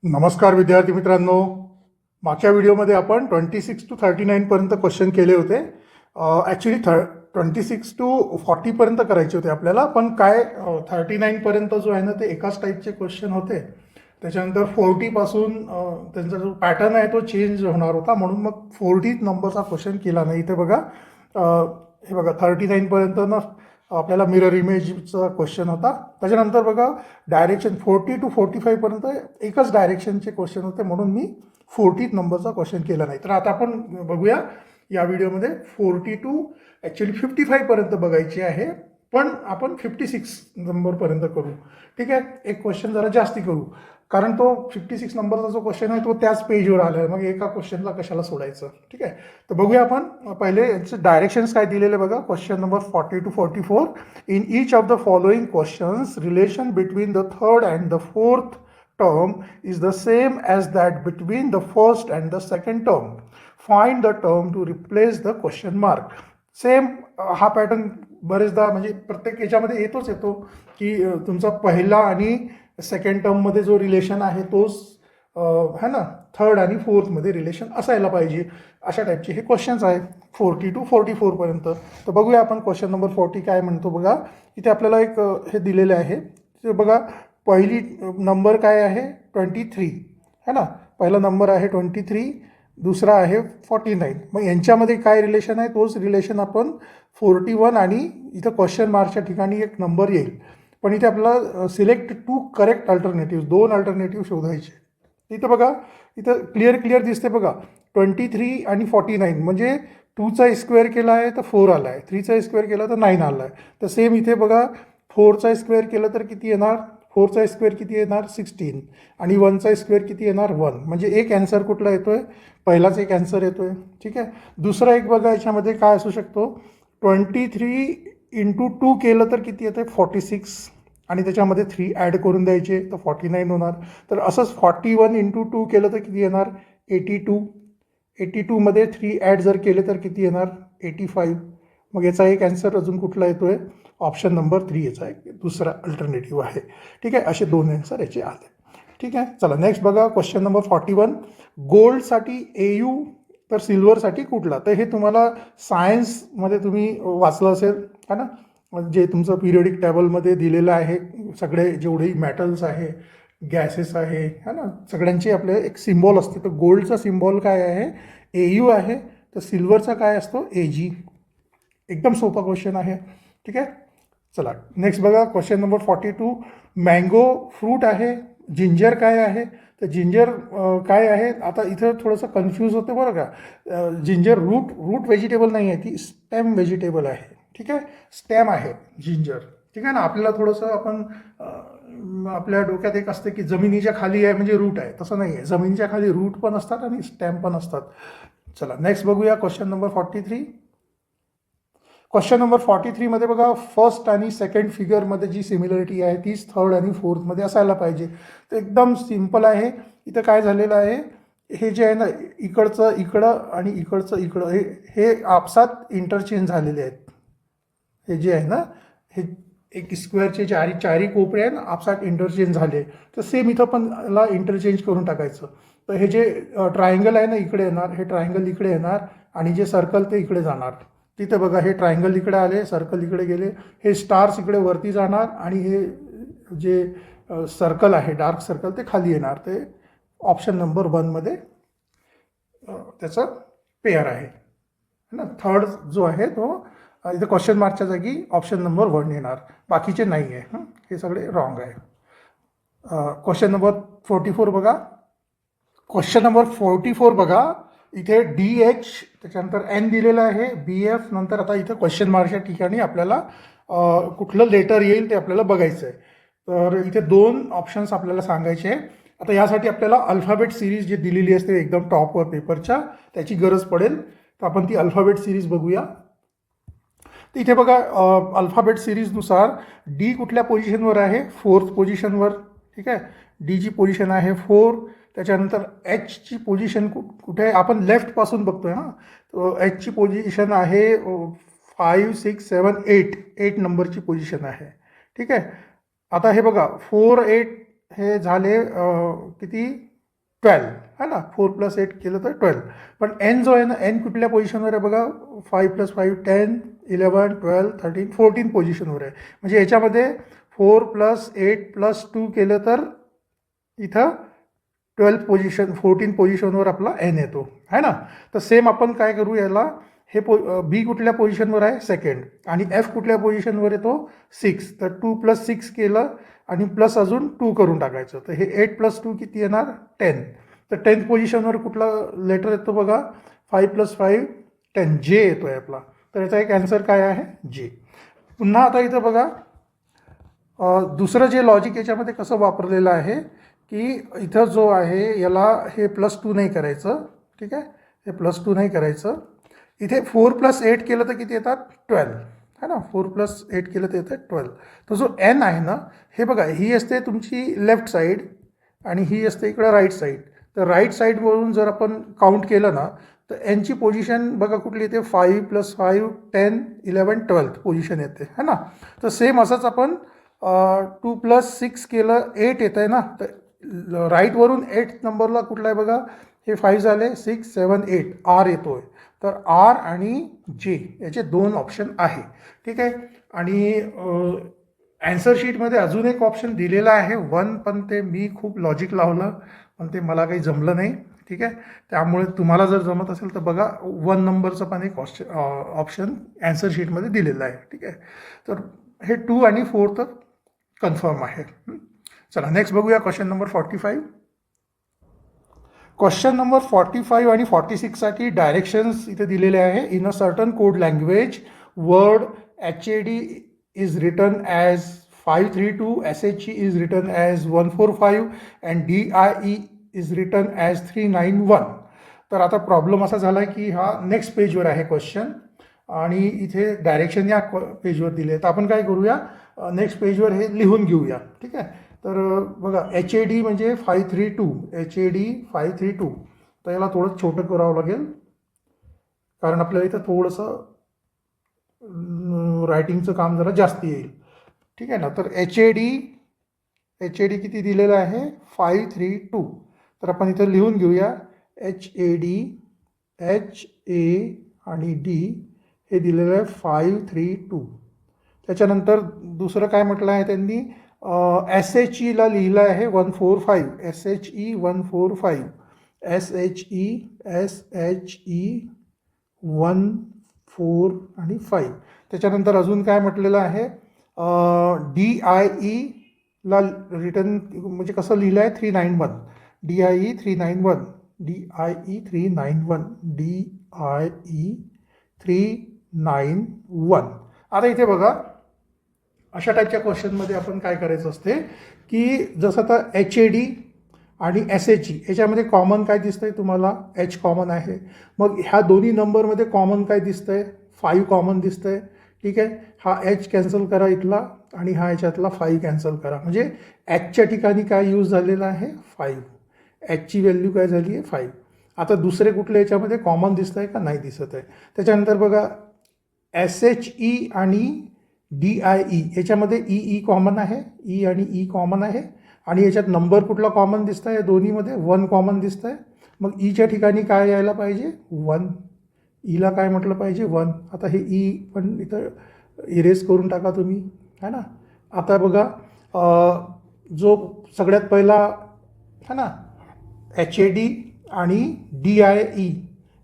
नमस्कार विद्यार्थी मित्रांनो. मागच्या व्हिडिओमध्ये आपण 26 to 39 पर्यंत क्वेश्चन केले होते. ॲक्च्युली 26 to 40 पर्यंत करायचे होते आपल्याला, पण काय 39 पर्यंत जो आहे ना ते एकाच टाईपचे क्वेश्चन होते. त्याच्यानंतर 40 पासून त्यांचा जो पॅटर्न आहे तो चेंज होणार होता, म्हणून मग 40 नंबरचा क्वेश्चन केला नाही. इथे बघा, हे बघा 39 पर्यंत ना आपल्याला मिरर इमेजचा क्वेश्चन होता. त्याच्यानंतर बघा डायरेक्शन 40 to 45 पर्यंत एकच डायरेक्शनचे क्वेश्चन होते, म्हणून मी 40 नंबरचा क्वेश्चन केला नाही. तर आता आपण बघूया या व्हिडिओमध्ये 40 to ॲक्च्युली 55 पर्यंत बघायची आहे, पण आपण 56 नंबरपर्यंत करू. ठीक आहे, एक क्वेश्चन जरा जास्ती करू, कारण तो 56 नंबरचा जो क्वेश्चन आहे तो त्याच पेजवर आला आहे, मग एका क्वेश्चनला कशाला सोडायचं. ठीक आहे, तर बघूया आपण पहिले याचे डायरेक्शन्स काय दिलेले बघा. Question number 40 to 44. In each of the following questions relation between the third and the fourth term is the same as that between the first and the second term. Find the term to replace the question mark. Same हा pattern बरेचदा म्हणजे प्रत्येक याच्यामध्ये येतो की तुमचा पहिला आणि सेकंड टर्ममध्ये जो रिलेशन आहे तोच है ना थर्ड आणि फोर्थमध्ये रिलेशन असायला पाहिजे. अशा टाईपचे हे क्वेश्चन्स आहेत 40 to 44 पर्यंत. तर बघूया आपण क्वेश्चन नंबर 40 काय म्हणतो बघा. इथे आपल्याला एक हे दिलेले आहे, ते बघा. पहिली नंबर काय आहे 23 है ना, पहिला नंबर आहे 23, दुसरा आहे 49. मग यांच्यामध्ये काय रिलेशन आहे तोच रिलेशन आपण 41 आणि इथं क्वेश्चन मार्कच्या ठिकाणी एक नंबर येईल, पण इथे आपल्याला सिलेक्ट 2 करेक्ट अल्टरनेटिव्ह, 2 अल्टरनेटिव्ह शोधायचे. इथं बघा, इथं क्लिअर दिसते बघा 23 आणि 49, म्हणजे 2चा स्क्वेअर केला आहे तर 4 आला आहे, 3चा स्क्वेअर केला तर 9 आला आहे. तर सेम इथे बघा 4चा स्क्वेअर केलं तर किती येणार, 4चा स्क्वेअर किती येणार 16, आणि 1चा स्क्वेअर किती येणार 1. म्हणजे एक ॲन्सर कुठला येतो आहे, पहिलाच एक ॲन्सर येतो आहे. ठीक आहे, दुसरा एक बघा याच्यामध्ये काय असू शकतो, 23 into 2 केलं तर किती येतं 46, आणि त्याच्यामध्ये 3 ॲड करून द्यायचे तर 49 होणार. तर असंच 41 into 2 केलं तर किती येणार 82, 82मध्ये 3 ॲड जर केले तर किती येणार 85. मग याचा एक ॲन्सर अजून कुठला येतो आहे, ऑप्शन नंबर 3 याचा एक दुसरा अल्टरनेटिव्ह आहे. ठीक आहे, असे 2 ॲन्सर याचे आले. ठीक आहे, चला नेक्स्ट बघा. Question number 41. गोल्डसाठी AU तर सिल्वरसाठी कुठला. तर हे तुम्हाला सायन्समध्ये तुम्ही वाचलं असेल है ना, जे तुमचं पिरियडिक टेबलमध्ये दिलेलं आहे, सगळे जेवढे मेटल्स आहे, गॅसेस आहे है ना, सगळ्यांची आपले एक सिम्बॉल असते. तर गोल्डचा सिम्बॉल काय आहे AU आहे, तर सिल्वरचा काय असतो AG. एकदम सोपा क्वेश्चन आहे. ठीक आहे, चला नेक्स्ट बघा. Question number 42. मँगो फ्रूट आहे, जिंजर काय आहे. तर जिंजर काय आहे, आता इथं थोडंसं कन्फ्यूज होतं बरं का. जिंजर रूट व्हेजिटेबल नाही आहे, ती स्टेम व्हेजिटेबल आहे. ठीक आहे, स्टेम आहे जिंजर. ठीक आहे ना, आपल्याला थोडंसं आपण आपल्या डोक्यात एक असते की जमिनीच्या खाली आहे म्हणजे रूट आहे, तसं नाही आहे. जमिनीच्या खाली रूट पण असतात आणि स्टेम पण असतात. चला नेक्स्ट बघूया. Question number 43. क्वेश्चन नंबर 43 मध्ये बघा, फर्स्ट आणि सेकंड फिगरमध्ये जी सिमिलरिटी आहे तीच थर्ड आणि फोर्थमध्ये असायला पाहिजे. तर एकदम सिम्पल आहे. इथं काय झालेलं आहे, हे जे आहे ना इकडचं इकडं आणि इकडचं इकडं हे आपसात इंटरचेंज झालेले आहेत. हे जे आहे ना, हे एक स्क्वेअरचे चारी कोपरे आहे ना आपसात इंटरचेंज झाले. तर सेम इथं पण ला इंटरचेंज करून टाकायचं. तर हे जे ट्रायंगल आहे ना इकडे येणार, हे ट्रायंगल इकडे येणार, आणि जे सर्कल ते इकडे जाणार. तिथे बघा हे ट्रायंगल इकडे आले, सर्कल इकडे गेले, हे स्टार्स इकडे वरती जाणार, आणि हे जे सर्कल आहे डार्क सर्कल ते खाली येणार. ते ऑप्शन नंबर 1मध्ये त्याचं पेअर आहे ना. थर्ड जो आहे तो इथे क्वेश्चन मार्कच्या जागी ऑप्शन नंबर 1 येणार, बाकीचे नाही आहे. हे सगळे रॉंग आहे. क्वेश्चन नंबर 44 बघा. क्वेश्चन नंबर 44 बघा, इथे DH त्याच्यानंतर N दिलेलं आहे, BF नंतर आता इथं क्वेश्चन मार्कच्या ठिकाणी आपल्याला कुठलं लेटर येईल ते आपल्याला बघायचं आहे. तर इथे 2 ऑप्शन्स आपल्याला सांगायचे आहे. आता यासाठी आपल्याला अल्फाबेट सिरीज जी दिलेली असते एकदम टॉपवर पेपरच्या, त्याची गरज पडेल. तर आपण ती अल्फाबेट सिरीज बघूया. तर इथे बघा अल्फाबेट सिरीजनुसार D कुठल्या पोझिशनवर आहे, 4th पोझिशनवर. ठीक आहे, D ची पोझिशन आहे 4. त्याच्यानंतर Hची पोझिशन कुठे आहे, आपण लेफ्टपासून बघतोय ना. तर Hची पोझिशन आहे 5, 6, 7, 8 नंबरची पोझिशन आहे. ठीक आहे, आता हे बघा 4, 8 हे झाले किती 12 है ना, 4 + 8 केलं तर 12. पण एन जो आहे ना, एन कुठल्या पोझिशनवर आहे बघा, 5 + 5 10 11 12 13 14 पोझिशनवर आहे. म्हणजे याच्यामध्ये 4 + 8 + 2 केलं तर इथं 12 पोझिशन 14 पोझिशनवर आपला एन येतो है ना. तर सेम आपण काय करू याला, हे बी कुठल्या पोझिशनवर आहे, सेकंड, आणि एफ कुठल्या पोझिशनवर येतो, 6. तर 2 + 6 केलं आणि प्लस अजून 2 करून टाकायचं. तर हे 8 + 2 किती येणार, 10. तर 10th पोझिशनवर कुठला लेटर येतो बघा, 5 + 5 10, जे येतो आहे आपला. तर याचा एक आन्सर काय आहे, जे. पुन्हा आता इथं बघा, दुसरं जे लॉजिक याच्यामध्ये कसं वापरलेलं आहे की इथं जो आहे याला हे +2 नाही करायचं, ठीक आहे, हे +2 नाही करायचं. इथे 4 + 8 केलं तर किती येतात, 12 है ना, 4 + 8 केलं तर येतं 12. तर जो एन आहे ना, हे बघा, ही असते तुमची लेफ्ट साईड आणि ही असते इकडं राईट साईड. तर राईट साईडवरून जर आपण काउंट केलं ना, तर एनची पोझिशन बघा कुठली येते, 5 + 5 10 11 12 पोझिशन येते है ना. तर सेम असंच आपण 2 + 6 केलं 8 येतं आहे ना. तर राईटवरून 8 नंबरला कुठला आहे बघा, हे 5 झाले, 6 7 8 आर येतो आहे. तर आर आणि जे याचे 2 ऑप्शन आहे, ठीक आहे. आणि ॲन्सर शीटमध्ये अजून एक ऑप्शन दिलेला आहे 1, पण ते मी खूप लॉजिक लावलं पण ते मला काही जमलं नाही, ठीक आहे. त्यामुळे तुम्हाला जर जमत असेल तर बघा, 1 नंबरचं पण एक ऑप्शन ॲन्सर शीटमध्ये दिलेलं आहे, ठीक आहे. तर हे 2 आणि 4 तर कन्फर्म आहे. चला नेक्स्ट बघूया क्वेश्चन नंबर 45. क्वेश्चन नंबर 45 आणि 46 साठी डायरेक्शन्स इथे दिलेले आहे. In a certain code language word HAD is written as 532, SHE is written as 145 and DIE is written as 391. तर आता प्रॉब्लेम असा झाला आहे की हा नेक्स्ट पेजवर आहे क्वेश्चन आणि इथे डायरेक्शन या पेजवर दिले. तर आपण काय करूया, नेक्स्ट पेजवर हे लिहून घेऊया, ठीक आहे. तर बघा, HAD म्हणजे 532, HAD 532. तर याला थोडं छोटं करावं लागेल कारण आपल्याला इथं थोडंसं रायटिंगचं काम जरा जास्त येईल, ठीक आहे ना. तर HAD किती दिलेलं आहे, 532. तर आपण इथं लिहून घेऊया, HAD HA आणि D हे दिलेलं आहे 532. त्याच्यानंतर दुसरं काय म्हटलं आहे त्यांनी, SHEला लिहिलं आहे 145, SHE 145, SHE 1 4 आणि 5. त्याच्यानंतर अजून काय म्हटलेलं आहे, DIEला रिटर्न म्हणजे कसं लिहिलं आहे, 391, DIE 391, DIE 391, DIE 391. आता इथे बघा, अशा टाईपच्या क्वेश्चनमध्ये आपण काय करायचं असते की जसं आता HAD आणि SHE याच्यामध्ये कॉमन काय दिसतंय तुम्हाला, H कॉमन आहे. मग ह्या दोन्ही नंबरमध्ये कॉमन काय दिसतंय, 5 कॉमन दिसतंय, ठीक आहे. हा H कॅन्सल करा इथला आणि हा याच्यातला 5 कॅन्सल करा. म्हणजे Hच्या ठिकाणी काय यूज झालेलं आहे, 5. Hची व्हॅल्यू काय झाली आहे, 5. आता दुसरे कुठले याच्यामध्ये कॉमन दिसत आहे का, नाही दिसत आहे. त्याच्यानंतर बघा, SHE आणि DIE याच्यामध्ये EE कॉमन आहे, E आणि E कॉमन आहे आणि याच्यात नंबर कुठला कॉमन दिसत आहे, दोन्हीमध्ये 1 कॉमन दिसत आहे. मग ईच्या ठिकाणी काय यायला पाहिजे, 1. ईला काय म्हटलं पाहिजे, 1. आता हे ई पण इथं इरेज करून टाका तुम्ही, है ना. आता बघा, जो सगळ्यात पहिला है ना, HAD आणि DIE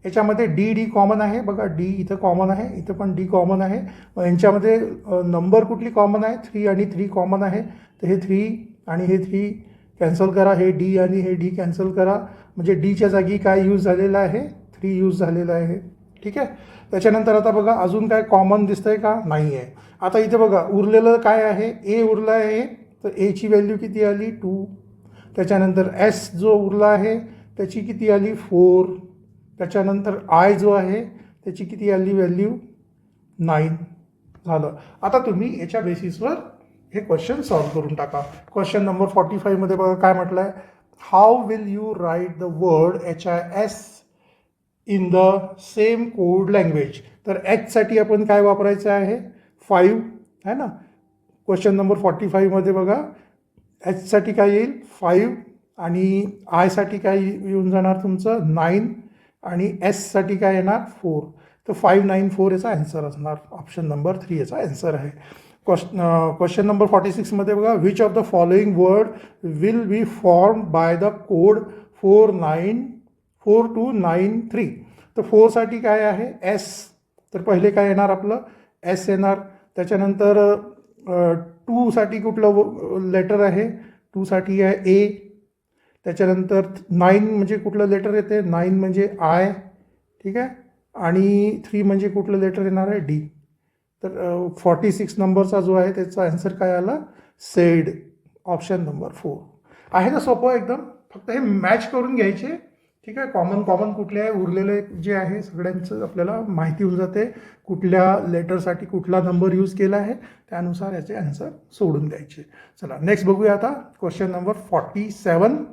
याच्यामध्ये D कॉमन आहे बघा, D इथं कॉमन आहे, इथं पण D कॉमन आहे. मग यांच्यामध्ये नंबर कुठली कॉमन आहे, 3 आणि 3 कॉमन आहे. तर हे 3 आणि हे 3 कॅन्सल करा, हे D आणि हे D कॅन्सल करा. म्हणजे Dच्या जागी काय यूज झालेलं आहे, 3 यूज झालेलं आहे, ठीक आहे. त्याच्यानंतर आता बघा, अजून काय कॉमन दिसतंय का, नाही आहे. आता इथे बघा, उरलेलं काय आहे, A उरला आहे. तर Aची व्हॅल्यू किती आली, 2. त्याच्यानंतर S जो उरला आहे त्याची किती आली, 4. त्याच्यानंतर I जो आहे त्याची किती आली व्हॅल्यू, 9 झालं. आता तुम्ही याच्या बेसिसवर हे क्वेश्चन सॉल्व्ह करून टाका. क्वेश्चन नंबर 45 मध्ये बघा काय म्हटलं आहे, how will you write the word HIS in the same code language. तर Hसाठी आपण काय वापरायचं आहे, 5 है ना. क्वेश्चन नंबर 45 मध्ये बघा, Hसाठी काय येईल, 5 आणि आयसाठी काय येऊन जाणार तुमचं 9 आणि एससाठी काय येणार 4. तर 594 याचा आन्सर असणार. ऑप्शन नंबर 3 याचा आन्सर आहे. क्वेश्चन नंबर 46मध्ये बघा, which of the following word will be form by the code 4293. तर 4साठी काय आहे एस. तर पहिले काय येणार आपलं एस येणार. त्याच्यानंतर 2साठी कुठलं लेटर आहे, 2साठी आहे ए. त्याच्यानंतर 9 म्हणजे कुठलं लेटर येते, 9 म्हणजे आय. ठीक आहे. आणि 3 म्हणजे कुठलं लेटर येणार आहे डी. तर 46 नंबरचा जो आहे त्याचा आन्सर काय आला सेड. ऑप्शन नंबर 4 आहे. ना सोपं एकदम, फक्त हे मॅच करून घ्यायचे. ठीक आहे. कॉमन कुठले आहे, उरलेले जे आहे सगळ्यांचं आपल्याला माहिती होऊन जाते कुठल्या लेटरसाठी कुठला नंबर यूज केला आहे, त्यानुसार याचे आन्सर सोडून द्यायचे. चला नेक्स्ट बघूया आता क्वेश्चन नंबर 47.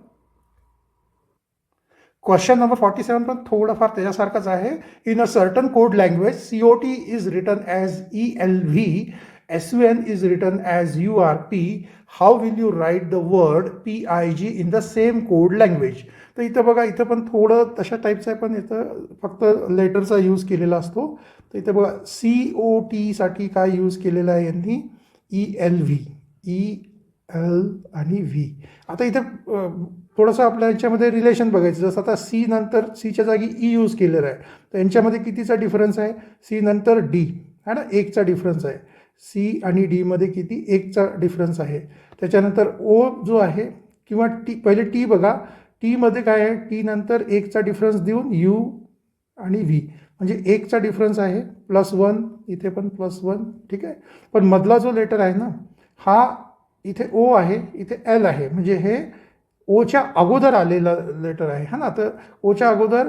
क्वेश्चन नंबर 47 पण थोडंफार त्याच्यासारखंच आहे. In a certain code language COT is written as ELV, SUN is written as URP. How will you write the word PIG in the same code language. तर इथं बघा, इथं पण थोडं तशा टाईपचं आहे, पण इथं फक्त लेटरचा यूज केलेला असतो. तर इथं बघा COTसाठी काय यूज केलेलं आहे यांनी ELV, EL आणि V. आता इथं थोडंसं आपल्या यांच्यामध्ये रिलेशन बघायचं. जसं आता सी नंतर सीच्या जागी ई यूज केलेलं आहे, तर यांच्यामध्ये कितीचा डिफरन्स आहे, सी नंतर डी आहे ना, 1चा डिफरन्स आहे. सी आणि डीमध्ये किती 1चा डिफरन्स आहे. त्याच्यानंतर ओ जो आहे किंवा टी, पहिले टी बघा, टीमध्ये काय आहे, टी नंतर 1चा डिफरन्स देऊन यू आणि व्ही म्हणजे 1चा डिफरन्स आहे. +1 इथे पण +1. ठीक आहे. पण मधला जो लेटर आहे ना, हा इथे ओ आहे, इथे एल आहे, म्हणजे हे ओच्या अगोदर आलेलं लेटर आहे हा ना. तर ओच्या अगोदर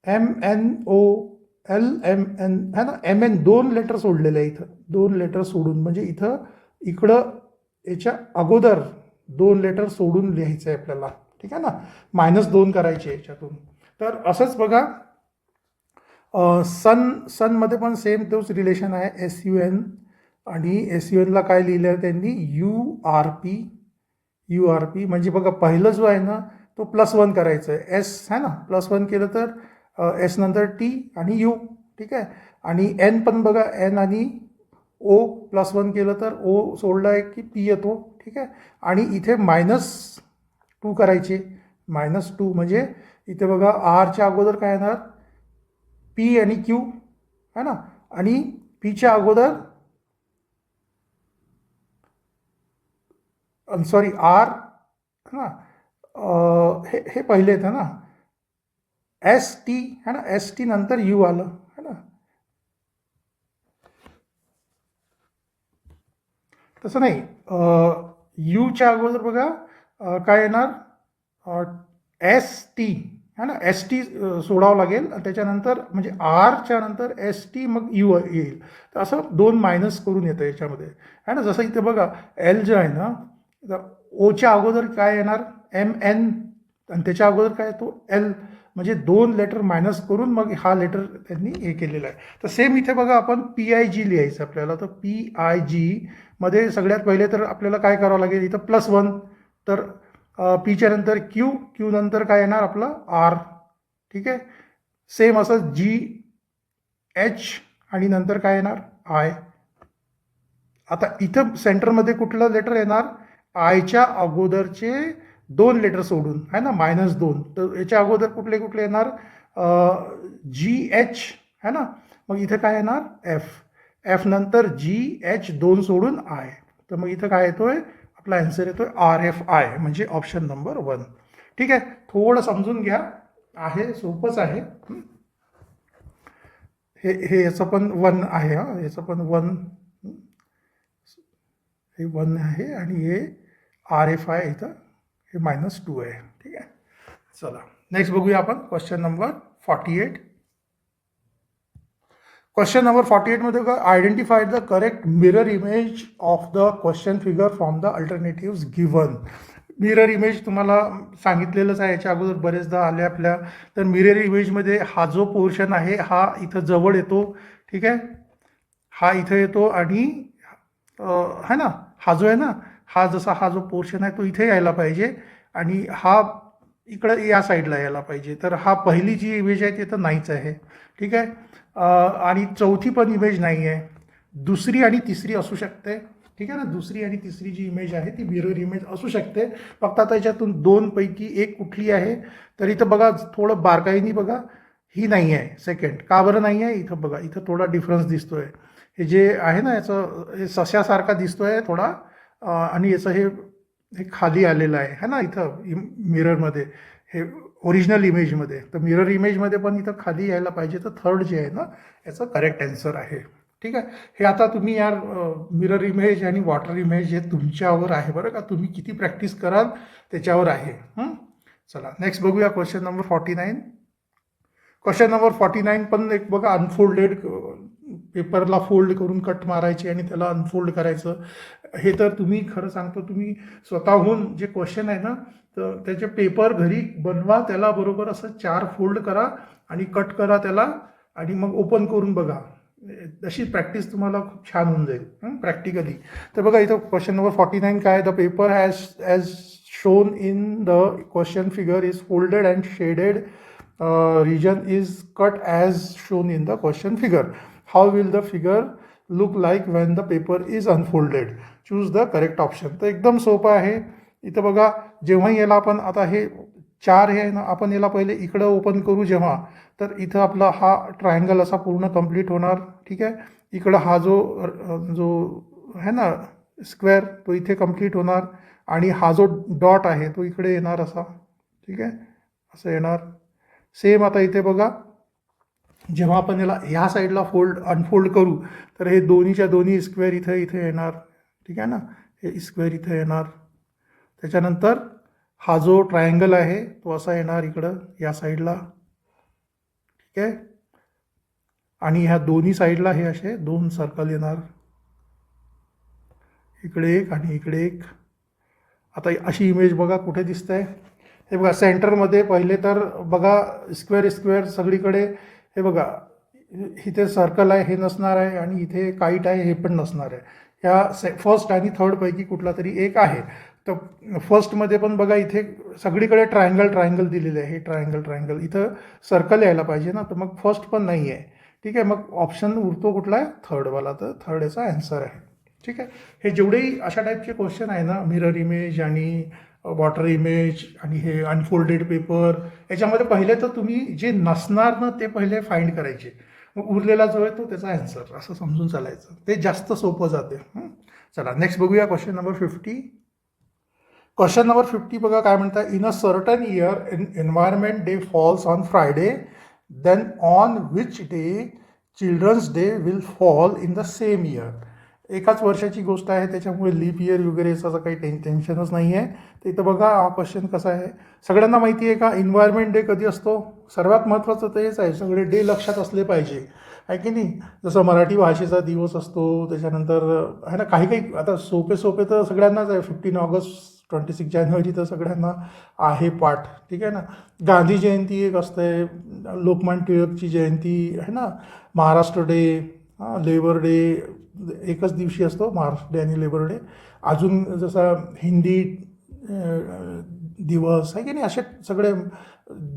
MNOLMN है ना, MN 2 लेटर सोडलेलं आहे इथं, 2 लेटर सोडून, म्हणजे इथं इकडं याच्या अगोदर 2 लेटर सोडून लिहायचं आहे आपल्याला. ठीक आहे ना, -2 करायचे याच्यातून. तर असंच बघा सनमध्ये पण सेम तोच रिलेशन आहे, SUN. आणि SUNला काय लिहिलं आहे त्यांनी URP. म्हणजे बघा पहिलं जो आहे ना तो +1 करायचं आहे, एस आहे ना, +1 केलं तर एस नंतर टी आणि यू. ठीक आहे. आणि एन पण बघा, एन आणि ओ +1 केलं तर ओ सोडला आहे की पी येतो. ठीक आहे. आणि इथे -2 करायचे, -2 म्हणजे इथे बघा आरच्या अगोदर काय येणार पी आणि क्यू है ना, आणि पीच्या अगोदर सॉरी आर है ना, हे पहिले येतं ना ST है ना, ST नंतर यू आलं है ना. तसं नाही, यूच्या अगोदर बघा काय येणार ST है ना, ST सोडावं लागेल. त्याच्यानंतर म्हणजे आरच्या नंतर ST मग यू येईल. तर असं 2 मायनस करून येतं याच्यामध्ये है ना. जसं इथे बघा एल जे आहे ना, ओच्या अगोदर काय येणार MN आणि त्याच्या अगोदर काय तो एल, म्हणजे 2 लेटर मायनस करून मग हा लेटर त्यांनी हे केलेला आहे. तर सेम इथे बघा आपण PIG लिहायचं आपल्याला. तर PIG मध्ये सगळ्यात पहिले तर आपल्याला काय करावं लागेल, इथं +1, तर पीच्या नंतर क्यू नंतर काय येणार आपलं आर. ठीक आहे. सेम असं GH आणि नंतर काय येणार आय. आता इथं सेंटरमध्ये कुठलं लेटर येणार, आयच्या अगोदरचे 2 लेटर सोडून है ना, -2. तर याच्या अगोदर कुठले कुठले येणार GH है ना, मग इथं काय येणार एफ नंतर GH 2 सोडून आय. तर मग इथं काय येतोय आपला आन्सर येतोय RFI, म्हणजे ऑप्शन नंबर 1. ठीक आहे. थोडं समजून घ्या, आहे सोपंच आहे. हे याचं पण 1 आहे हा, याचं पण 1, हे 1 आहे आणि हे RFI इथं हे -2 आहे. ठीक आहे. चला नेक्स्ट बघूया आपण क्वेश्चन नंबर 48. क्वेश्चन नंबर 48 मध्ये बघा, identify the correct mirror image of the question figure from the alternative given. Mirror image तुम्हाला सांगितलेलंच आहे, याच्या अगोदर बरेचदा आले आपल्या. तर मिरर इमेजमध्ये हा जो पोर्शन आहे हा इथं जवळ येतो. ठीक आहे. हा इथं येतो आणि है ना, हा जो आहे ना, हा जसा हा जो पोर्शन आहे तो इथे यायला पाहिजे. आणि हा इकडं या साईडला यायला पाहिजे. तर हा पहिली जी इमेज आहे ती तर नाहीच आहे. ठीक आहे. आणि चौथी पण इमेज नाही आहे. दुसरी आणि तिसरी असू शकते. ठीक आहे ना. दुसरी आणि तिसरी जी इमेज आहे ती मिरर इमेज असू शकते. फक्त आता याच्यातून दोनपैकी एक कुठली आहे. तर इथं बघा थोडं बारकाईने बघा, ही नाही आहे सेकंड. का बरं नाही आहे? इथं बघा, इथं थोडा डिफरन्स दिसतोय. हे जे आहे ना याचं हे सस्यासारखा दिसतोय थोडा, आणि याचं हे खाली आलेलं आहे है ना इथं मिररमध्ये, हे ओरिजिनल इमेजमध्ये. तर मिरर इमेजमध्ये पण इथं खाली यायला पाहिजे. तर थर्ड जे आहे ना याचं करेक्ट आन्सर आहे. ठीक आहे. हे आता तुम्ही यार मिरर इमेज आणि वॉटर इमेज हे तुमच्यावर आहे बरं का. तुम्ही किती प्रॅक्टिस कराल त्याच्यावर आहे. चला नेक्स्ट बघूया क्वेश्चन नंबर 49. क्वेश्चन नंबर 49 पण एक बघा, अनफोल्डेड पेपरला फोल्ड करून कट मारायची आणि त्याला अनफोल्ड करायचं. हे तर तुम्ही खरं सांगतो, तुम्ही स्वतःहून जे क्वेश्चन आहे ना तर त्याचे पेपर घरी बनवा, त्याला बरोबर असं 4 फोल्ड करा आणि कट करा त्याला आणि मग ओपन करून बघा. अशी प्रॅक्टिस तुम्हाला खूप छान होऊन जाईल प्रॅक्टिकली. तर बघा इथं क्वेश्चन नंबर 49 काय, the paper as shown in the question figure is folded and shaded region is cut as shown in the question figure. How will the figure look like when the paper is unfolded? Choose the correct option. तर एकदम सोपं आहे. इथं बघा, जेव्हा याला आपण आता हे 4 हे ना आपण याला पहिले इकडं ओपन करू जेव्हा, तर इथं आपला हा ट्रायंगल असा पूर्ण कंप्लीट होणार. ठीक आहे. इकडं हा जो जो आहे ना स्क्वेअर तो इथे कंप्लीट होणार आणि हा जो डॉट आहे तो इकडे येणार असा. ठीक आहे, असं येणार. सेम आता इथे बघा, जेव्हा आपण याला ह्या साईडला अनफोल्ड करू तर हे दोन्हीच्या दोन्ही स्क्वेअर इथे येणार. ठीक आहे ना, हे स्क्वेअर इथे येणार. त्याच्यानंतर हा जो ट्रायंगल आहे तो असा येणार इकडं या साईडला. ठीक आहे. आणि ह्या दोन्ही साईडला हे असे 2 सर्कल येणार, इकडे एक आणि इकडे एक. आता अशी इमेज बघा कुठे दिसतंय. हे बघा सेंटरमध्ये पहिले तर बघा स्क्वेअर सगळीकडे. हे बघा इथे सर्कल आहे हे नसणार आहे आणि इथे काईट आहे हे पण नसणार आहे. ह्या फर्स्ट आणि थर्डपैकी कुठला तरी एक आहे. तर फर्स्टमध्ये पण बघा इथे सगळीकडे ट्रायंगल दिलेले आहे. हे ट्रायंगल इथं सर्कल यायला पाहिजे ना, तर मग फर्स्ट पण नाही आहे. ठीक आहे, मग ऑप्शन उरतो कुठला आहे, थर्डवाला. तर थर्ड याचा आन्सर आहे. ठीक आहे. हे जेवढेही अशा टाईपचे क्वेश्चन आहे ना, मिरर इमेज आणि वॉटर इमेज आणि हे अनफोल्डेड पेपर, याच्यामध्ये पहिले तर तुम्ही जे नसणार ना ते पहिले फाइंड करायचे, मग उरलेला जो आहे तो त्याचा आन्सर असं समजून चालायचं. ते जास्त सोपं जाते. चला नेक्स्ट बघूया क्वेश्चन नंबर 50. क्वेश्चन नंबर 50 बघा काय म्हणतात. In a certain year environment day falls on Friday, then on which day children's day will fall in the same year. एकाच वर्षाची गोष्ट आहे त्याच्यामुळे लीप इयर वगैरे याचं काही टेन्शनच नाही आहे. तर इथं बघा हा क्वेश्चन कसा आहे. सगळ्यांना माहिती आहे का एन्व्हायरमेंट डे कधी असतो. सर्वात महत्त्वाचं तेच आहे, सगळे डे लक्षात असले पाहिजे आहे की नाही. जसं मराठी भाषेचा दिवस असतो, त्याच्यानंतर आहे ना काही आता सोपे तर सगळ्यांनाच आहे. 15 ऑगस्ट, 26 जानेवारी तर सगळ्यांना आहे पाठ. ठीक आहे ना. गांधी जयंती एक असते, लोकमान्य टिळकची जयंती आहे ना, महाराष्ट्र डे, लेबर डे एकच दिवशी असतो, महाराष्ट्र डे आणि लेबर डे. अजून जसा हिंदी दिवस आहे की नाही, असे सगळे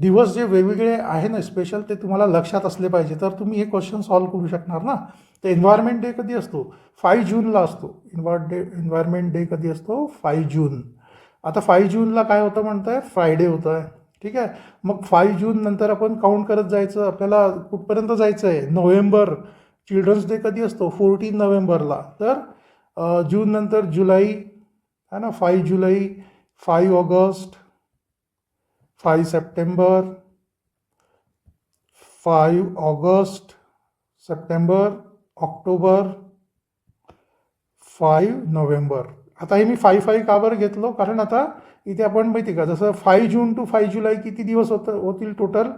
दिवस जे वेगवेगळे आहे ना स्पेशल, ते तुम्हाला लक्षात असले पाहिजे तर तुम्ही हे क्वेश्चन सॉल्व्ह करू शकणार ना. तर एन्व्हायरमेंट डे कधी असतो, 5 जूनला असतो. एन्व्हायरमेंट डे कधी असतो, 5 जून. आता 5 जूनला काय होतं म्हणताय, फ्रायडे होतं आहे. ठीक आहे. मग 5 जून नंतर आपण काउंट करत जायचं, आपल्याला कुठपर्यंत जायचं आहे, नोव्हेंबर. चिल्ड्रन्स डे कधी असतो, 14 नोव्हेंबरला. तर जून नंतर जुलै है ना, 5 जुलै, 5 August, 5 September, 5 August, September, October, 5 November. आता हे मी 5 का बरं घेतलो, कारण आता इथे आपण माहिती का, जसं 5 जून टू 5 जुलै किती दिवस होतील टोटल,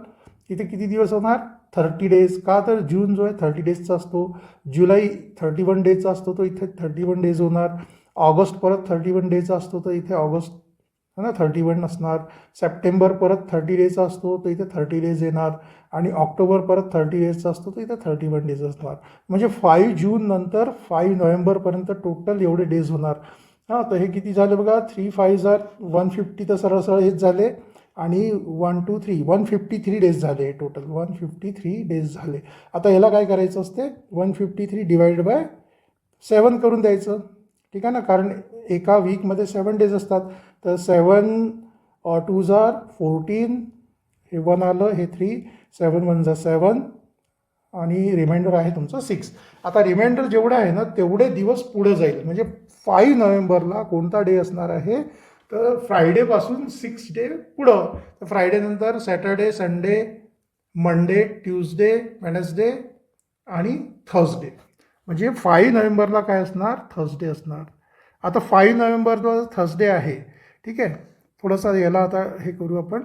इथे किती दिवस होणार, 30 डेज. का तर जून जो आहे 30 डेजचा असतो, जुलै 31 डेजचा असतो, तो इथे 31 डेज होणार. ऑगस्ट परत 31 डेजचा असतो, तर इथे ऑगस्ट है ना 31 असणार. सप्टेंबर परत 30 डेजचा असतो, तर इथे 30 डेज येणार. आणि ऑक्टोबर परत 30 डेजचा असतो, तर इथे 31 डेज असणार. म्हणजे 5 जून नंतर 5 नोव्हेंबरपर्यंत टोटल एवढे डेज होणार. हां, तर हे किती झाले बघा, 3 5 जार 150, तर सरळ सरळ हेच झाले. आणि 1 2 3 153 डेज झाले टोटल, 153 डेज झाले. आता याला काय करायचं असते, 153 डिवाइडेड बाय 7 करून द्यायचं. ठीक आहे ना, कारण एका वीकमध्ये 7 डेज असतात. तर 7 2 जार 14, हे 1 आलं, हे 3, 7 1 जार 7, आणि रिमाइंडर आहे तुमचं 6. आता रिमाइंडर जेवढं आहे ना तेवढे दिवस पुढे जाईल. म्हणजे 5 नोव्हेंबरला कोणता डे असणार आहे, तर फ्रायडेपासून 6 डे पुढं. तर फ्रायडेनंतर Saturday, Sunday, Monday, Tuesday, Wednesday आणि थर्सडे. म्हणजे 5 नोव्हेंबरला काय असणार, थर्सडे असणार. आता 5 नोव्हेंबरला थर्सडे आहे. ठीक आहे, थोडंसं याला आता हे करू आपण.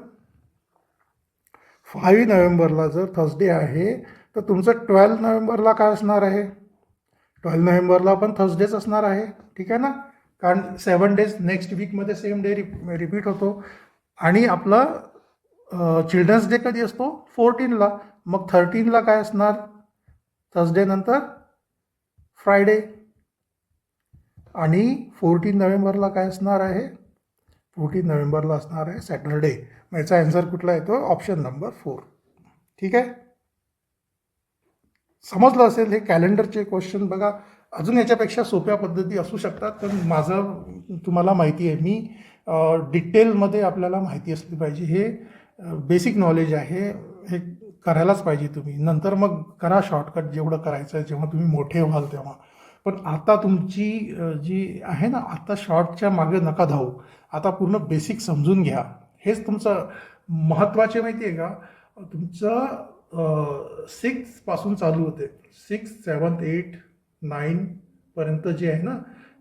5 नोव्हेंबरला जर थर्सडे आहे तर तुमचं 12 नोव्हेंबरला काय असणार आहे, 12 नोव्हेंबरला पण थर्सडेच असणार आहे. ठीक आहे ना, कारण 7 डेज नेक्स्ट वीकमध्ये सेम डे रिपीट होतो. आणि आपला चिल्ड्रन्स डे कधी असतो, 14ला. मग 13ला काय असणार, थर्सडे नंतर फ्रायडे. आणि 14 नोव्हेंबरला काय असणार आहे, 14 नोव्हेंबरला असणार आहे सॅटरडे. मग याचा आन्सर कुठला येतो, ऑप्शन नंबर 4. ठीक आहे, समजलं असेल. हे कॅलेंडरचे क्वेश्चन बघा, अजून याच्यापेक्षा सोप्या पद्धती असू शकतात, पण माझं तुम्हाला माहिती आहे, मी डिटेलमध्ये आपल्याला माहिती असली पाहिजे. हे बेसिक नॉलेज आहे, हे करायलाच पाहिजे तुम्ही. नंतर मग करा शॉर्टकट जेवढं करायचं आहे, जेव्हा तुम्ही मोठे व्हाल तेव्हा. पण आता तुमची जी आहे ना, आता शॉर्टच्या मागे नका धावू. आता पूर्ण बेसिक समजून घ्या. हेच तुमचं महत्त्वाचे माहिती आहे का. तुमचं 6 पासून चालू होते, 6 7 8 9 पर्यंत जे आहे ना,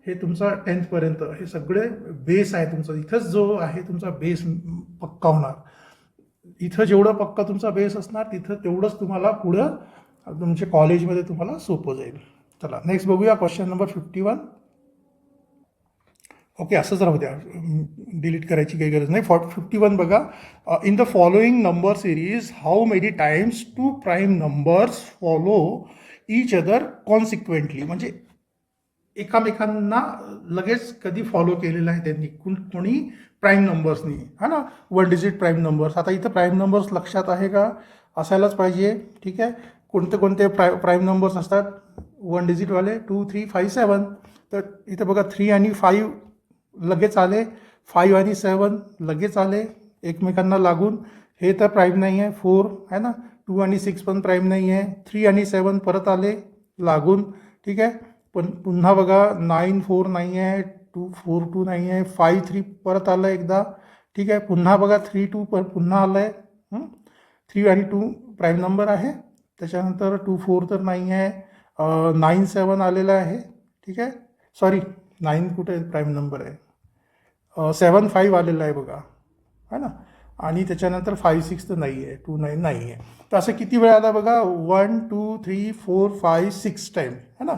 हे तुमचा 10th पर्यंत हे सगळे बेस आहे तुमचा. इथंच जो आहे तुमचा बेस पक्का होणार. इथं जेवढं पक्का तुमचा बेस असणार, तिथं तेवढंच तुम्हाला पुढं तुमच्या कॉलेजमध्ये तुम्हाला सोपं जाईल. चला नेक्स्ट बघूया, क्वेश्चन नंबर 51. ओके, असंच राहू द्या, डिलीट करायची काही गरज नाही. 51 बघा, in the following number series how many times 2 prime numbers follow each other consequently. म्हणजे एकामेकांना लगेच कधी फॉलो केलेलं आहे त्यांनी, कोणी प्राईम नंबर्सनी, हा ना, 1 डिजिट प्राईम नंबर्स. आता इथं प्राईम नंबर्स लक्षात आहे का, असायलाच पाहिजे. ठीक आहे, कोणते कोणते प्राईम नंबर्स असतात 1 डिजिटवाले, 2 3 5 7. तर इथं बघा 3 आणि 5 लगेच आले, 5 आणि 7 लगेच आले एकमेकांना लागून. हे तर प्राईम नाही आहे, 4 आहे ना. 2 आणि 6 पण प्राईम नाही आहे. 3 आणि 7 परत आले लागून. ठीक आहे, पण पुन्हा बघा 9 4 नाही आहे, 2 4 2 नाही आहे, 5 3 परत आलं एकदा. ठीक आहे, पुन्हा बघा 3 2 पुन्हा आलं आहे. 3 आणि 2 प्राईम नंबर आहे. त्याच्यानंतर 2 4 तर नाही आहे, 9 7 आलेलं आहे. ठीक आहे, सॉरी 9 कुठे प्राईम नंबर आहे, 7 5 आलेलं आहे बघा, है ना. आणि त्याच्यानंतर 5 6 तर नाही आहे, 2 9 नाही आहे. तर असं किती वेळ आला बघा, 1 2 3 4 5 6 टाईम, है ना.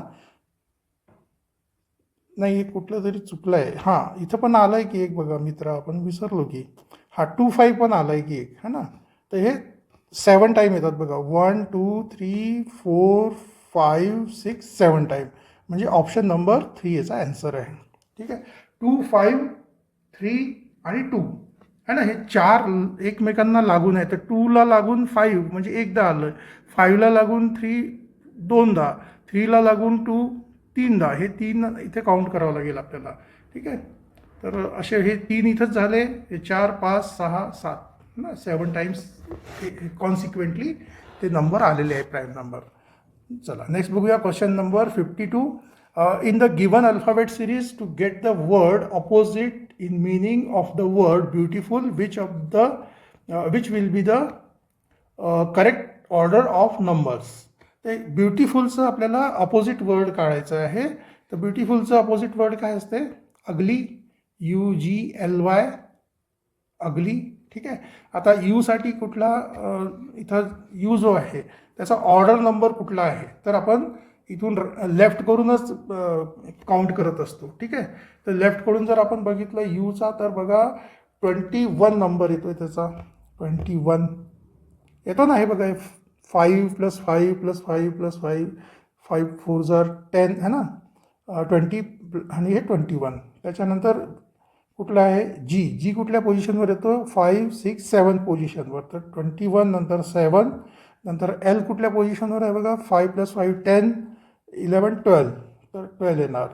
नाही, कुठलं तरी चुकलं आहे. हां, इथं पण आलं आहे की एक बघा मित्र, आपण विसरलो की. हां, 2 5 पण आलं आहे की एक, है ना. तर हे 7 टाईम येतात बघा, 1 2 3 4 5 6 7 टाईम. म्हणजे ऑप्शन नंबर 3 याचा आन्सर आहे. ठीक आहे, 2 5 3 आणि 2, है ना. हे 4 एकमेकांना लागून आहे. तर 2ला लागून 5 म्हणजे एकदा आलं, 5ला लागून 3 दोनदा, 3ला लागून 2 तीनदा. हे 3 इथे काउंट करावं लागेल आपल्याला. ठीक आहे, तर असे हे 3 इथंच झाले, हे 4 5 6 7 ना, 7 टाइम्स कॉन्सिक्वेंटली ते नंबर आलेले आहे प्राईम नंबर. चला नेक्स्ट बघूया, question number 52. In the given alphabet series to get the word opposite in meaning of the word beautiful, which will be the correct order of numbers. ते ब्युटिफुलचं आपल्याला opposite word काढायचं आहे. तर ब्युटिफुलचं opposite word काय असते, अगली, UGLY, अगली. ठीक आहे, आता यूसाठी कुठला, इथं यू जो आहे त्याचा ऑर्डर नंबर कुठला आहे, तर आपण इथून लेफ्ट करूनच काउंट करत असतो. ठीक आहे, तर लेफ्टकडून जर आपण बघितलं यूचा, तर बघा 21 नंबर येतो आहे त्याचा, 21 येतो ना. हे बघा 5 + 5 + 5 + 5 5 4 जार 10, है ना. 20 आणि हे 21. त्याच्यानंतर कुठला आहे जी कुठल्या पोझिशनवर येतो 5, 6, 7 पोझिशनवर. तर 21 नंतर 7, नंतर एल कुठल्या पोझिशनवर आहे बघा 5 + 5 10, 11, 12. तर 12 येणार.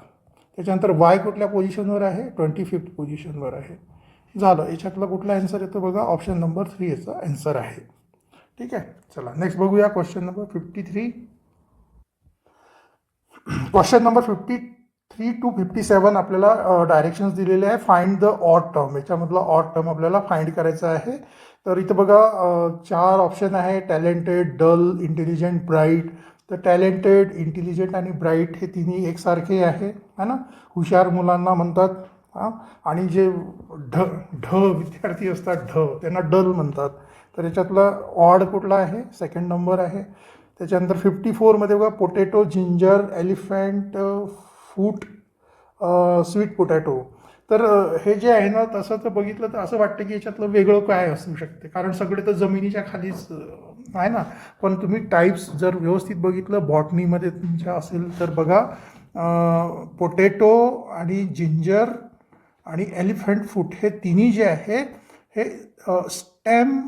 त्याच्यानंतर वाय कुठल्या पोझिशनवर आहे 25th पोझिशनवर आहे. झालं. याच्यातला कुठला आन्सर येतो बघा ऑप्शन नंबर 3 याचा आन्सर आहे. ठीक आहे. चला नेक्स्ट बघूया question number 53. Question number 53 to 57 आपल्याला डायरेक्शन्स दिलेले आहे. Find the odd term. याच्यामधला ऑड टर्म आपल्याला फाइंड करायचा आहे. तर इथं बघा 4 ऑप्शन आहे. Talented, dull, intelligent, bright. तर टॅलेंटेड, इंटेलिजंट आणि ब्राईट हे तिन्ही एकसारखे आहे ना. हुशार मुलांना म्हणतात. हां. आणि जे ढ विद्यार्थी असतात त्यांना डल म्हणतात. तर याच्यातला ऑड कुठला आहे सेकंड नंबर आहे. त्याच्यानंतर 54मध्ये बघा पोटॅटो, जिंजर, एलिफंट, फूट, स्वीट पोटॅटो. तर हे जे आहे ना तसं तर बघितलं तर असं वाटतं की याच्यातलं वेगळं काय असू शकते, कारण सगळे तर जमिनीच्या खालीच आहे ना. पण तुम्ही टाईप्स जर व्यवस्थित बघितलं बॉटनीमध्ये तुमच्या असेल तर बघा पोटॅटो आणि जिंजर आणि एलिफंट फूट हे तिन्ही जे आहे हे स्टेम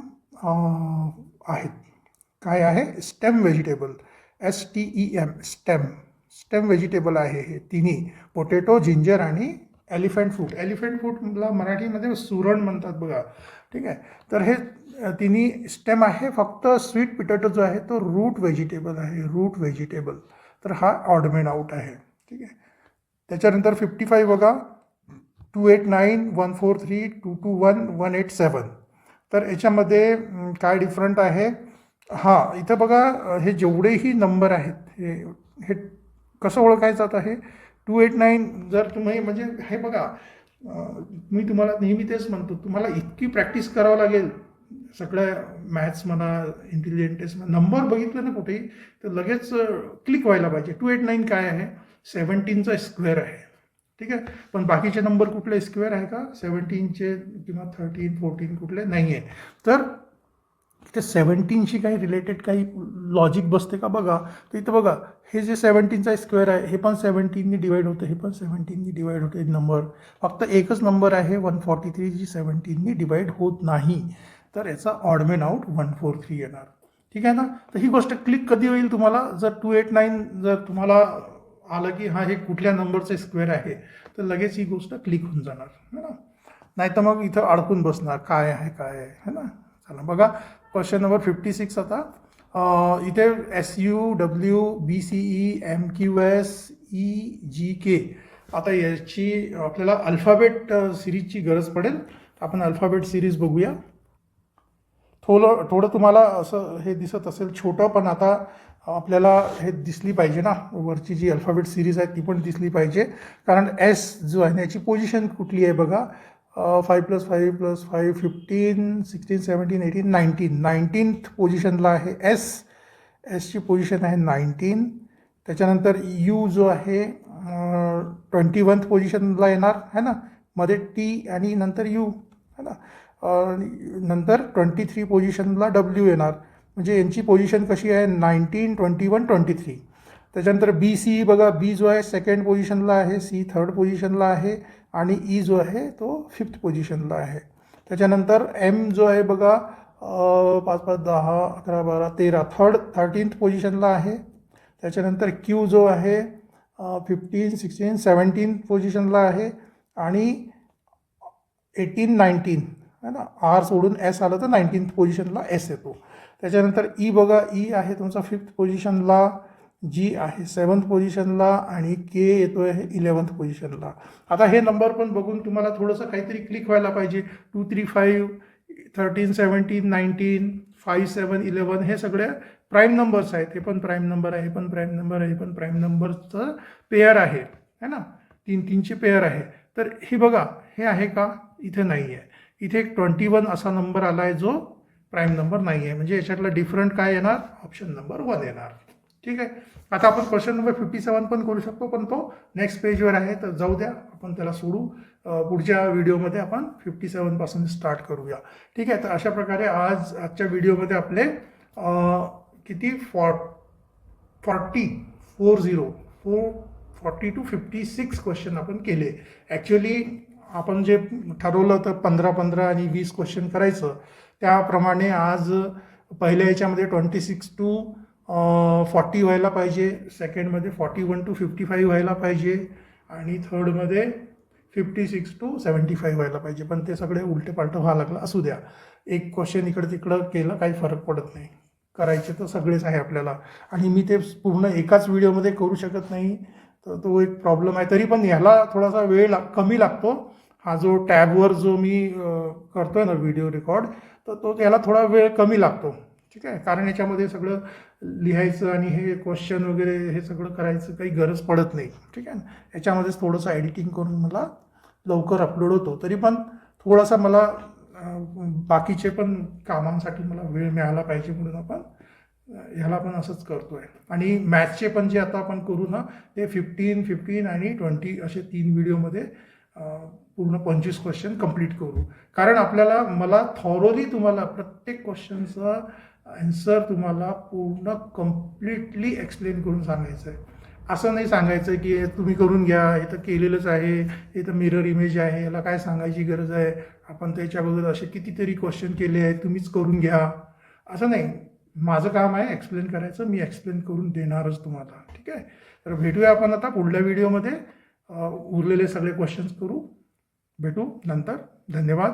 आहेत. काय आहे stem vegetable, STEM stem vegetable आहे हे तिन्ही, पोटॅटो, जिंजर आणि एलिफंट फ्रूट. एलिफंट फ्रूटला मराठीमध्ये सुरण म्हणतात बघा. ठीक आहे. तर हे तिन्ही स्टेम आहे. फक्त स्वीट पोटॅटो जो आहे तो रूट व्हेजिटेबल आहे, रूट व्हेजिटेबल. तर हा ऑडमेन आउट आहे. ठीक आहे. त्याच्यानंतर 55 बघा 289, 143, 221, 187. तर याच्यामध्ये काय डिफरंट आहे. हां, इथं बघा हे जेवढेही नंबर आहेत हे कसं ओळखायचं आता हे 289 जर तुम्ही म्हणजे हे बघा मी तुम्हाला नेहमी तेच म्हणतो, तुम्हाला इतकी प्रॅक्टिस करावं लागेल सगळ्या मॅथ्स म्हणा, इंटेलिजंट म्हणा, नंबर बघितलं ना कुठेही तर लगेच क्लिक व्हायला पाहिजे. 289 काय आहे 17चा स्क्वेअर आहे. ठीक आहे. पण बाकीचे नंबर कुठले स्क्वेअर आहे का 17चे किंवा 13, 14 कुठले नाही आहे. तर ते 17शी काही रिलेटेड काही लॉजिक बसते का बघा. तर इथं बघा हे जे 17चा स्क्वेअर आहे हे पण 17नी डिवाईड होतं, हे पण 17नी डिवाईड होते नंबर. फक्त एकच नंबर आहे 143 जी 17नी डिवाईड होत नाही. तर याचा ऑडमेन आउट 143 येणार. ठीक आहे ना. तर ही गोष्ट क्लिक कधी होईल तुम्हाला जर 289 जर तुम्हाला आलं की हा हे कुठल्या नंबरचं स्क्वेअर आहे तर लगेच ही गोष्ट क्लिक होऊन जाणार है ना. नाही तर मग इथं अडकून बसणार काय आहे है ना. चला बघा क्वेश्चन नंबर 56 आता. इथे SUWBCE MQS EGK. आता याची आपल्याला अल्फाबेट सिरीजची गरज पडेल. आपण अल्फाबेट सिरीज बघूया. थोडं तुम्हाला असं हे दिसत असेल छोटं, पण आता आपल्याला हे दिसली पाहिजे ना, वरची जी अल्फाबेट सिरीज आहे ती पण दिसली पाहिजे. कारण S जो आहे याची पोझिशन कुठली आहे बघा 5 + 5 + 5 15, 16, 17, 18, 19. 19th पोझिशनला आहे एसची पोझिशन आहे 19. त्याच्यानंतर U जो आहे 21th पोझिशनला येणार है ना, मध्ये T आणि नंतर U है ना. नंतर 23 पोझिशनला W येणार. म्हणजे यांची पोझिशन कशी आहे 19, 21, 23. त्याच्यानंतर BC बघा B जो आहे सेकंड पोझिशनला आहे, C थर्ड पोझिशनला आहे आणि E जो आहे तो 5th पोझिशनला आहे. त्याच्यानंतर M जो आहे बघा 5, 5, 10, 11, 12, 13 13th पोझिशनला आहे. त्याच्यानंतर Q जो आहे 15, 16, 17th पोझिशनला आहे आणि 18, 19 है ना. R सोडून S आलं तर 19th पोझिशनला S येतो. त्याच्यानंतर E बघा E आहे तुमचा 5th पोझिशनला, G आहे 7th पोझिशनला आणि K येतो आहे 11th पोझिशनला. आता हे नंबर पण बघून तुम्हाला थोडंसं काहीतरी क्लिक व्हायला पाहिजे. 2, 3, 5, 13, 17, 19, 5, 7, 11 हे सगळे प्राईम नंबर्स आहेत. हे पण प्राईम नंबर आहे, हे पण प्राईम नंबर आहे, हे पण प्राईम नंबरचं पेअर आहे है ना. 3-3ची पेअर आहे. तर हे बघा हे आहे का इथे नाही आहे. इथे एक 21 असा नंबर आला आहे जो प्राईम नंबर नाही आहे. म्हणजे याच्यातला डिफरंट काय येणार ऑप्शन नंबर 1 येणार. ठीक आहे. आता आपण क्वेश्चन नंबर 57 पण करू शकतो, पण तो नेक्स्ट पेजवर आहे तर जाऊ द्या, आपण त्याला सोडू. पुढच्या व्हिडिओमध्ये आपण 57 पासून स्टार्ट करूया. ठीक आहे. तर अशा प्रकारे आजच्या व्हिडिओमध्ये आपले किती 40 56 क्वेश्चन आपण केले. ॲक्च्युली आपण जे ठरवलं होतं 15 आणि 20 क्वेश्चन करायचं, त्याप्रमाणे आज पहिल्या याच्यामध्ये 26 to 40 व्हायला पाहिजे, सेकंडमध्ये 41 to 55 व्हायला पाहिजे आणि थर्डमध्ये 56 to 75 व्हायला पाहिजे. पण ते सगळे उलटे पालटं व्हायला लागलं. असू द्या, एक क्वेश्चन इकडं तिकडं केलं काही फरक पडत नाही. करायचे तर सगळेच आहे आपल्याला आणि मी ते पूर्ण एकाच व्हिडिओमध्ये करू शकत नाही, तर तो एक प्रॉब्लेम आहे. तरी पण ह्याला थोडासा वेळ कमी लागतो. हा जो टॅबवर जो मी करतोय ना व्हिडिओ रेकॉर्ड, तर तो त्याला थोडा वेळ कमी लागतो. ठीक आहे, कारण याच्यामध्ये सगळं लिहायचं आणि हे क्वेश्चन वगैरे हे सगळं करायचं काही गरज पडत नाही. ठीक आहे ना, याच्यामध्येच थोडंसं एडिटिंग करून मला लवकर अपलोड होतो. तरी पण थोडासा मला बाकीचे पण कामांसाठी मला वेळ मिळाला पाहिजे म्हणून आपण ह्याला पण असंच करतोय. आणि मॅथ्सचे पण जे आता आपण करू ना, ते 15 आणि 20 असे 3 व्हिडिओमध्ये पूर्ण 25 क्वेश्चन कंप्लीट करू. कारण मला थॉरोली तुम्हाला प्रत्येक क्वेश्चनचा आन्सर तुम्हाला पूर्ण कम्प्लिटली एक्सप्लेन करून सांगायचं आहे. असं नाही सांगायचं की हे तुम्ही करून घ्या, हे तर केलेलंच आहे, हे तर मिरर इमेज आहे, याला काय सांगायची गरज आहे, आपण त्याच्याबद्दल असे कितीतरी क्वेश्चन केले आहेत, तुम्हीच करून घ्या, असं नाही. माझं काम आहे एक्सप्लेन करायचं, मी एक्सप्लेन करून देणारच तुम्हाला. ठीक आहे, तर भेटूया आपण आता पुढल्या व्हिडिओमध्ये. उरलेले सगळे क्वेश्चन्स भेटू नंतर. धन्यवाद.